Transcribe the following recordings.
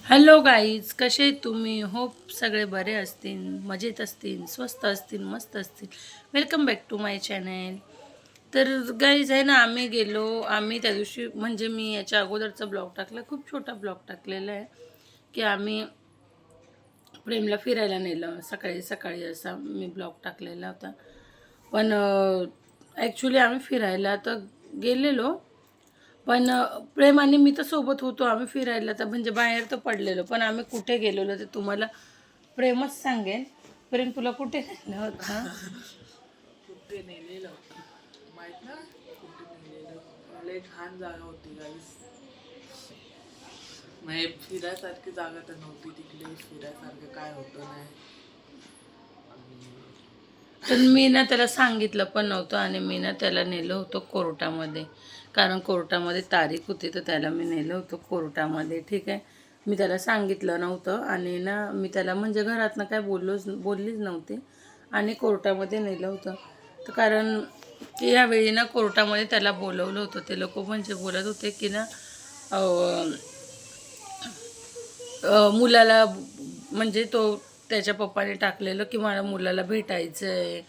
Hello guys, कसे आहेत तुम्ही? होप सगळे बरे असतील, मजेत असतील, स्वस्त असतील, मस्त असतील. Welcome back to my channel. तर गाईज आहे ना, आम्ही त्या दिवशी म्हणजे मी याच्या अगोदरचा ब्लॉग टाकला, खूप छोटा ब्लॉग टाकलेला आहे की आम्ही प्रेमला फिरायला नेलं. सकाळी सकाळी असा मी ब्लॉग टाकलेला होता. पण ॲक्च्युली आम्ही फिरायला तर गेलेलो, पण प्रेम आणि मी तर सोबत होतो. आम्ही फिरायला तर म्हणजे बाहेर तर पडलेलो, पण आम्ही कुठे गेलेलो ते तुम्हाला प्रेमच सांगेन. प्रेम, तुला कुठे नेलं होतं? कुठे नेलेलं माहित ना, कुठे नेलेलं. मला एक घाण जागा होती गाईस. म्हणजे फिरायसारखी जागा तर नव्हती तिकडे. फिरायसारखं काय होतं नाही. तर मी ना त्याला सांगितलं पण नव्हतं आणि मी ना त्याला नेलं होतं कोर्टामध्ये, कारण कोर्टामध्ये तारीख होती. तर त्याला मी नेलं होतं कोर्टामध्ये. ठीक आहे, मी त्याला सांगितलं नव्हतं आणि ना मी त्याला म्हणजे घरातनं काय बोललीच नव्हती आणि कोर्टामध्ये नेलं होतं. तर कारण की यावेळी ना कोर्टामध्ये त्याला बोलवलं होतं. ते लोक म्हणजे बोलत होते की ना मुलाला म्हणजे तो त्याच्या पप्पाने टाकलेलं की मला मुलाला भेटायचं आहे,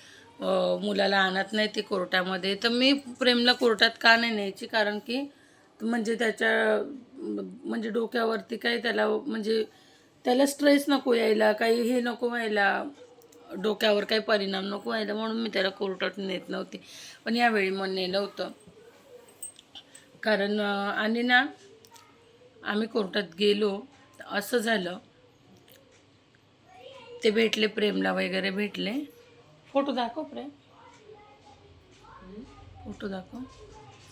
मुलाला आणत नाही ते कोर्टामध्ये. तर मी प्रेमला कोर्टात का नाही न्यायची, कारण की म्हणजे त्याच्या म्हणजे डोक्यावरती काही त्याला म्हणजे त्याला स्ट्रेस नको यायला, काही हे नको व्हायला, डोक्यावर काही परिणाम नको व्हायला, म्हणून मी त्याला कोर्टात नेत नव्हते. पण यावेळी मग नेलं होतं. कारण आणि ना आम्ही कोर्टात गेलो, असं झालं ते भेटले, प्रेमला वगैरे भेटले. फोटो दाखव प्रेम, फोटो दाखव.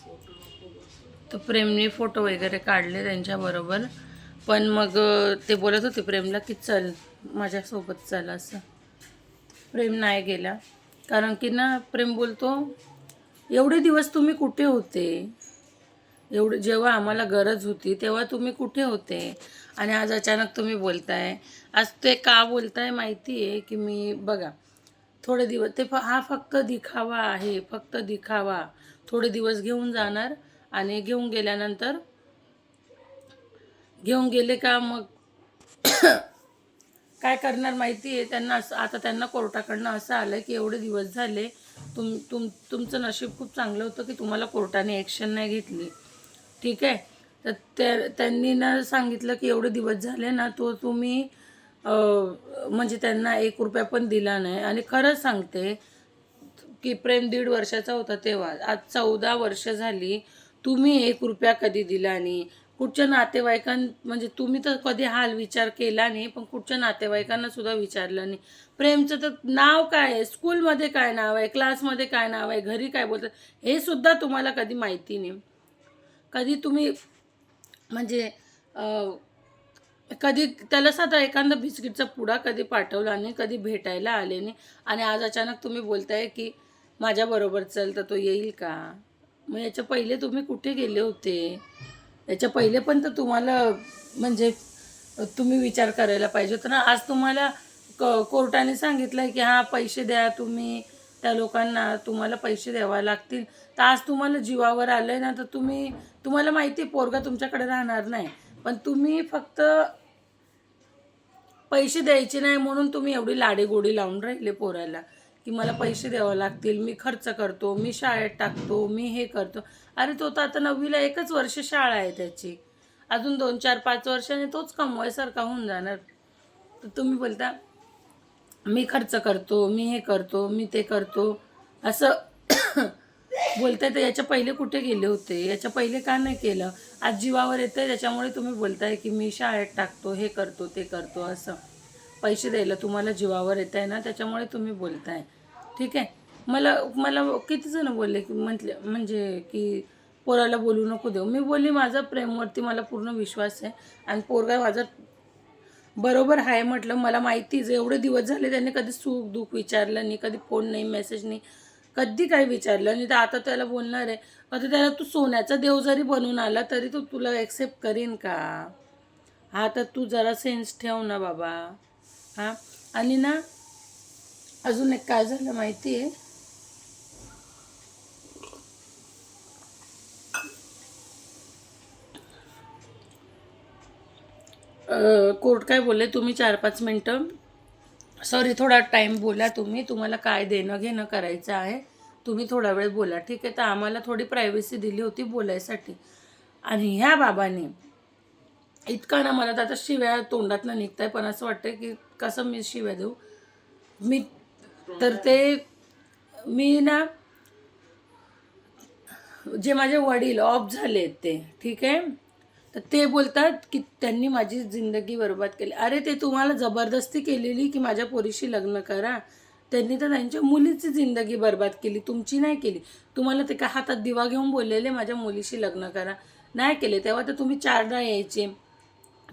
फोटो नको बस. तर प्रेमने फोटो वगैरे काढले त्यांच्याबरोबर. पण मग ते बोलत होते प्रेमला की चल माझ्यासोबत चल असं. प्रेम नाही गेला, कारण की ना प्रेम बोलतो एवढे दिवस तुम्ही कुठे होते, एवढे जेव्हा आम्हाला गरज होती तेव्हा तुम्ही कुठे होते, आणि आज अचानक तुम्ही बोलताय. आज ते का बोलताय माहिती आहे की मी बघा थोडे दिवस हा फक्त दिखावा आहे, फक्त दिखावा. थोडे दिवस घेऊन जाणार आणि घेऊन गेले का मग काय करणार माहिती आहे त्यांना. असं आता त्यांना कोर्टाकडनं असं आलं की एवढे दिवस झाले, तुमचं नशीब खूप चांगलं होतं की तुम्हाला कोर्टाने ॲक्शन नाही घेतली. ठीक आहे, तर त्यांनी ना सांगितलं की एवढे दिवस झाले ना, तुम्ही म्हणजे त्यांना 1 रुपया पण दिला नाही. आणि खरंच सांगते की प्रेम 1.5 वर्षाचा होता तेव्हा, आज 14 वर्ष झाली, तुम्ही 1 रुपया कधी दिला नाही. कुठच्या म्हणजे तुम्ही तर कधी हाल विचार केला नाही, पण कुठच्या नातेवाईकांना सुद्धा विचारलं नाही. प्रेमचं तर नाव काय आहे, स्कूलमध्ये काय नाव आहे, क्लासमध्ये काय नाव आहे, घरी काय बोलतात, हे सुद्धा तुम्हाला कधी माहिती नाही. कधी तुम्ही म्हणजे कधी त्याला साधा एखादा बिस्किटचा पुडा कधी पाठवला नाही, कधी भेटायला आले नाही. आणि आज अचानक तुम्ही बोलताय की माझ्याबरोबर चल, तर तो येईल का? मग याच्या पहिले तुम्ही कुठे गेले होते? याच्या पहिले पण तर तुम्हाला म्हणजे तुम्ही विचार करायला पाहिजे होता ना. आज तुम्हाला कोर्टाने सांगितलं आहे की हां पैसे द्या तुम्ही, त्या लोकांना तुम्हाला पैसे द्यावे लागतील. तर आज तुम्हाला जीवावर आलं आहे ना, तर तुम्हाला माहिती आहे पोरगा तुमच्याकडे राहणार नाही, पण तुम्ही फक्त पैसे द्यायचे नाही म्हणून तुम्ही एवढी लाडेगोडी लावून राहिले पोराला की मला पैसे द्यावे लागतील, मी खर्च करतो, मी शाळेत टाकतो, मी हे करतो. अरे तो तर आता 9वीला 1 वर्ष शाळा आहे त्याची, अजून 2 4 5 वर्षाने तोच कमवायसारखा होऊन जाणार. तर तुम्ही बोलता मी खर्च करतो, मी हे करतो, मी ते करतो, असं बोलताय. तर याच्या पहिले कुठे गेले होते? याच्या पहिले का नाही केलं? आज जीवावर येतं त्याच्यामुळे तुम्ही बोलताय की मी शाळेत टाकतो, हे करतो, ते करतो. असं पैसे द्यायला तुम्हाला जीवावर येत आहे ना, त्याच्यामुळे तुम्ही बोलताय. ठीक आहे, मला मला किती जण बोलले की म्हणजे की पोराला बोलू नको देऊ. मी बोलली माझा प्रेमवरती मला पूर्ण विश्वास आहे आणि पोरगा माझा बरोबर आहे म्हटलं. मला माहितीच एवढे दिवस झाले त्यांनी कधी सुख दुःख विचारलं नाही, कधी फोन नाही, मेसेज नाही, कधी काही विचारलं नाही. तर आता त्याला बोलणार आहे, आता त्याला तू सोन्याचा देव जरी बनून आला तरी तो तुला ॲक्सेप्ट करीन का? हा, तर तू जरा सेन्स ठेव ना बाबा. हां, आणि ना अजून एक काय झालं माहिती आहे, कोर्ट काय बोलले, तुम्ही 4-5 मिनटं, सॉरी थोडा टाईम बोला तुम्ही, तुम्हाला काय देणं घेणं करायचं आहे तुम्ही थोडा वेळ बोला, ठीक आहे. तर आम्हाला थोडी प्रायव्हसी दिली होती बोलायसाठी. आणि ह्या बाबाने इतका ना, मला तर आता शिव्या तोंडातनं निघत आहे, पण असं वाटतं की कसं मी शिव्या देऊ. मी तर ते मी ना, जे माझे वडील ऑफ झालेत ते, ठीक आहे, तर ते बोलतात की त्यांनी माझी जिंदगी बर्बाद केली. अरे ते तुम्हाला जबरदस्ती केलेली की माझ्या पोरीशी लग्न करा, त्यांनी तर त्यांच्या मुलीची जिंदगी बर्बाद केली, तुमची नाही केली. तुम्हाला ते काय हातात दिवा घेऊन बोललेले माझ्या मुलीशी लग्न करा, नाही केले. तेव्हा तर तुम्ही 4दा यायचे,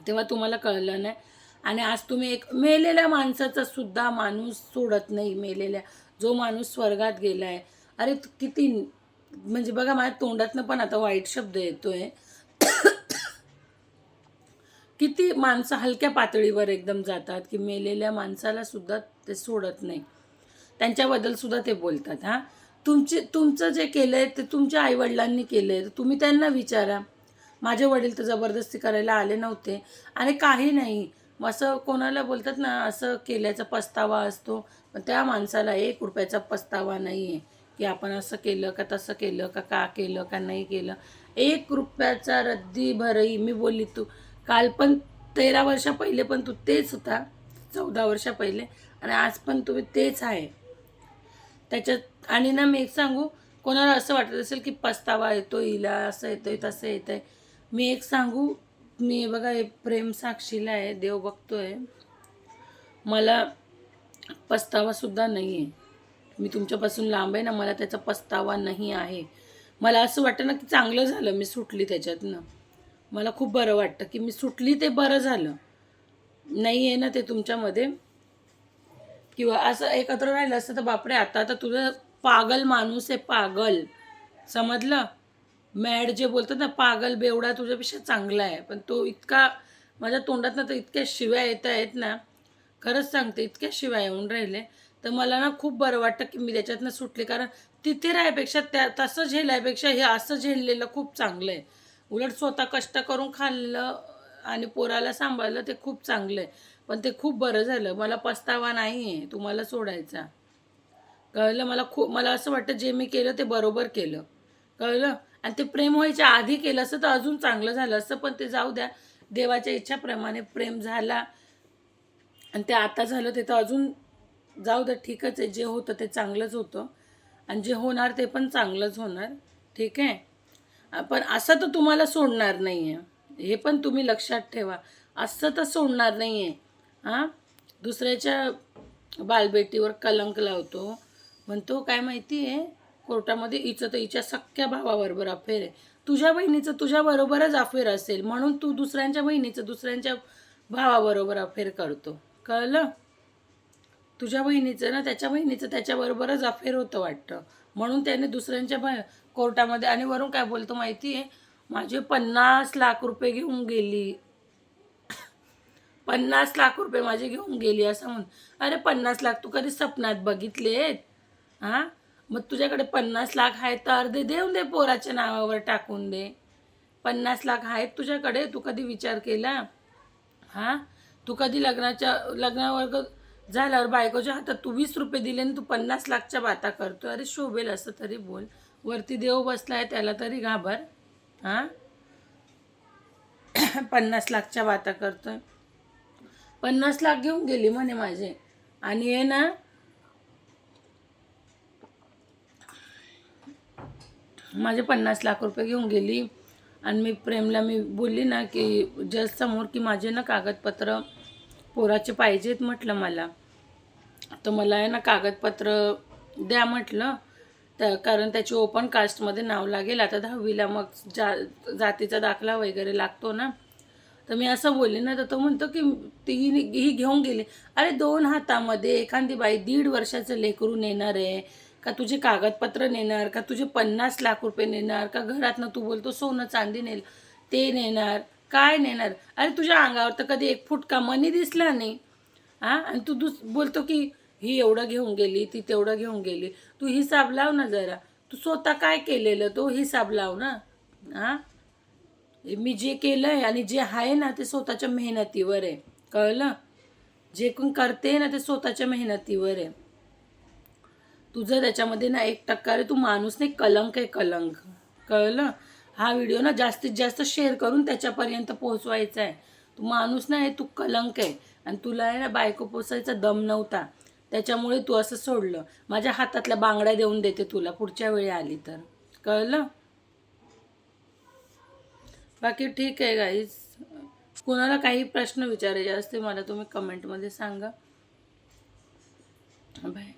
तेव्हा तुम्हाला कळलं नाही. आणि आज तुम्ही एक मेलेल्या माणसाचा सुद्धा माणूस सोडत नाही, मेलेल्या, जो माणूस स्वर्गात गेला आहे. अरे किती, म्हणजे बघा माझ्या तोंडातनं पण आता वाईट शब्द येतोय. किती माणसं हलक्या पातळीवर एकदम जातात की मेलेल्या माणसाला सुद्धा ते सोडत नाही, त्यांच्याबद्दल सुद्धा ते बोलतात. हां, तुमचं जे केलं आहे ते तुमच्या आईवडिलांनी केलं आहे, तर तुम्ही त्यांना विचारा. माझे वडील तर जबरदस्ती करायला आले नव्हते. आणि काही नाही, असं कोणाला बोलतात ना, असं केल्याचा पस्तावा असतो, पण त्या माणसाला 1 रुपयाचा पस्तावा नाही आहे की आपण असं केलं का तसं केलं का केलं का नाही केलं. 1 रुपयाचा रद्दी भरही. मी बोलली तू काल पण 13 वर्षा पहिले पण तू तेच होता, 14 वर्षा पहिले, आणि आज पण तुम्ही तेच आहे त्याच्यात. आणि ना मी एक सांगू, कोणाला असं वाटत असेल की पस्तावा येतो हिला, असं येतोय तसं येत आहे, मी एक सांगू, मी बघा हे प्रेम साक्षीला आहे, देव बघतोय, मला पस्तावासुद्धा नाही आहे. मी तुमच्यापासून लांब आहे ना, मला त्याचा पस्तावा नाही आहे. मला असं वाटतं ना की चांगलं झालं मी सुटली त्याच्यातनं. मला खूप बरं वाटतं की मी सुटली, ते बरं झालं. नाही आहे ना ते तुमच्यामध्ये, किंवा असं एकत्र राहिलं असतं तर बापरे, आता तर तुझं पागल माणूस आहे, पागल, समजलं. मॅड जे बोलतात ना, पागल बेवडा तुझ्यापेक्षा चांगला आहे. पण तो इतका, माझ्या तोंडातनं तर इतक्या शिव्या येत आहेत ना, खरंच सांगते, इतक्या शिव्या येऊन राहिले. तर मला ना खूप बरं वाटतं की मी त्याच्यातनं सुटले, कारण तिथे राहायपेक्षा तसं झेलायपेक्षा हे असं झेललेलं खूप चांगलं आहे. उलट स्वतः कष्ट करून खाल्लं आणि पोराला सांभाळलं, ते खूप चांगलं आहे. पण ते खूप बरं झालं, मला पस्तावा नाही आहे तुम्हाला सोडायचा, कळलं. मला असं वाटतं जे मी केलं ते बरोबर केलं, कळलं. आणि ते प्रेम व्हायच्या आधी केलं असतं तर अजून चांगलं झालं असतं, पण ते जाऊ द्या, देवाच्या इच्छाप्रमाणे प्रेम झाला आणि ते आता झालं, ते तर अजून जाऊ द्या, ठीकच आहे. जे होतं ते चांगलंच होतं आणि जे होणार ते पण चांगलंच होणार, ठीक आहे. पण असं तर तुम्हाला सोडणार नाही आहे, हे पण तुम्ही लक्षात ठेवा. असं तर सोडणार नाही आहे. हां, दुसऱ्याच्या बालबेटीवर कलंक लावतो, म्हणतो काय माहिती आहे, कोर्टामध्ये हिचं तर हिच्या सख्ख्या भावाबरोबर अफेअर आहे. तुझ्या बहिणीचं तुझ्याबरोबरच अफेअर असेल म्हणून तू दुसऱ्यांच्या बहिणीचं दुसऱ्यांच्या भावाबरोबर अफेअर करतो, कळलं. तुझ्या बहिणीचं ना त्याच्या बहिणीचं त्याच्याबरोबरच अफेअर होतं वाटतं, म्हणून त्याने दुसऱ्यांच्या कोर्टामध्ये. आणि वरून काय बोलतो माहिती आहे, माझे 50 लाख रुपये घेऊन गेली, 50 लाख रुपये माझे घेऊन गेली असं म्हणून. अरे 50 लाख तू कधी सपनात बघितलेत? हां, मग तुझ्याकडे 50 लाख आहेत तर अर्धे देऊन दे, पोराच्या नावावर टाकून दे. 50 लाख आहेत तुझ्याकडे, तू कधी विचार केला? हां, तू कधी लग्नावर झाल्यावर बायकोच्या हातात तू 20 रुपये दिले आणि तू 50 लाखच्या बाता करतो. अरे शोभेल असं तरी बोल, वरती देव बसलाय त्याला तरी घाबर. हां, 50 लाखच्या बाता करतोय. 50 लाख घेऊन गेली म्हणे माझे. आणि हे ना, माझे 50 लाख रुपये घेऊन गेली. आणि मी प्रेमला मी बोलली ना की जज समोर की माझे ना कागदपत्र पोराचे पाहिजेत म्हटलं मला, तर मला आहे ना कागदपत्र द्या म्हटलं. तर कारण त्याची ओपन कास्टमध्ये नाव लागेल आता 10वीला, मग जातीचा दाखला वगैरे लागतो ना. तर मी असं बोलले ना, तर तो म्हणतो की ही घेऊन गेली. अरे 2 हातामध्ये एखादी बाई 1.5 वर्षाचं लेकरू नेणार आहे का, तुझे कागदपत्र नेणार का, तुझे 50 लाख रुपये नेणार का, घरातनं तू बोलतो सोनं चांदी नेल ते नेणार, काय नेणार? अरे तुझ्या अंगावर तर कधी 1 फुटका मनी दिसला नाही. हां, आणि तू बोलतो की ही एवढं घेऊन गेली, ती तेवढं घेऊन गेली. तू हिसाब लाव ना जरा, तू स्वतः काय केलेलं तो हिसाब लाव ना. हां, मी जे केलंय आणि जे आहे ना ते स्वतःच्या मेहनतीवर आहे, कळलं? जे कोण करते ना ते स्वतःच्या मेहनतीवर आहे. तुझं त्याच्यामध्ये ना 1% रे, तू माणूस नाही, कलंक आहे, कलंक, कळलं? हा व्हिडिओ ना जास्तीत जास्त शेअर करून त्याच्यापर्यंत पोहोचवायचा आहे. तू माणूस नाही, तू कलंक आहे. आणि तुला आहे ना बायको पोसायचा दम नव्हता, त्याच्यामुळे तू असं सोडलं. माझ्या हातातल्या बांगड्या देऊन देते तुला पुढच्या वेळी आली तर, कळलं? बाकी ठीक आहे गाईज. कोणाला काही प्रश्न विचारायचे असते मला तुम्ही कमेंटमध्ये सांगा. बाय.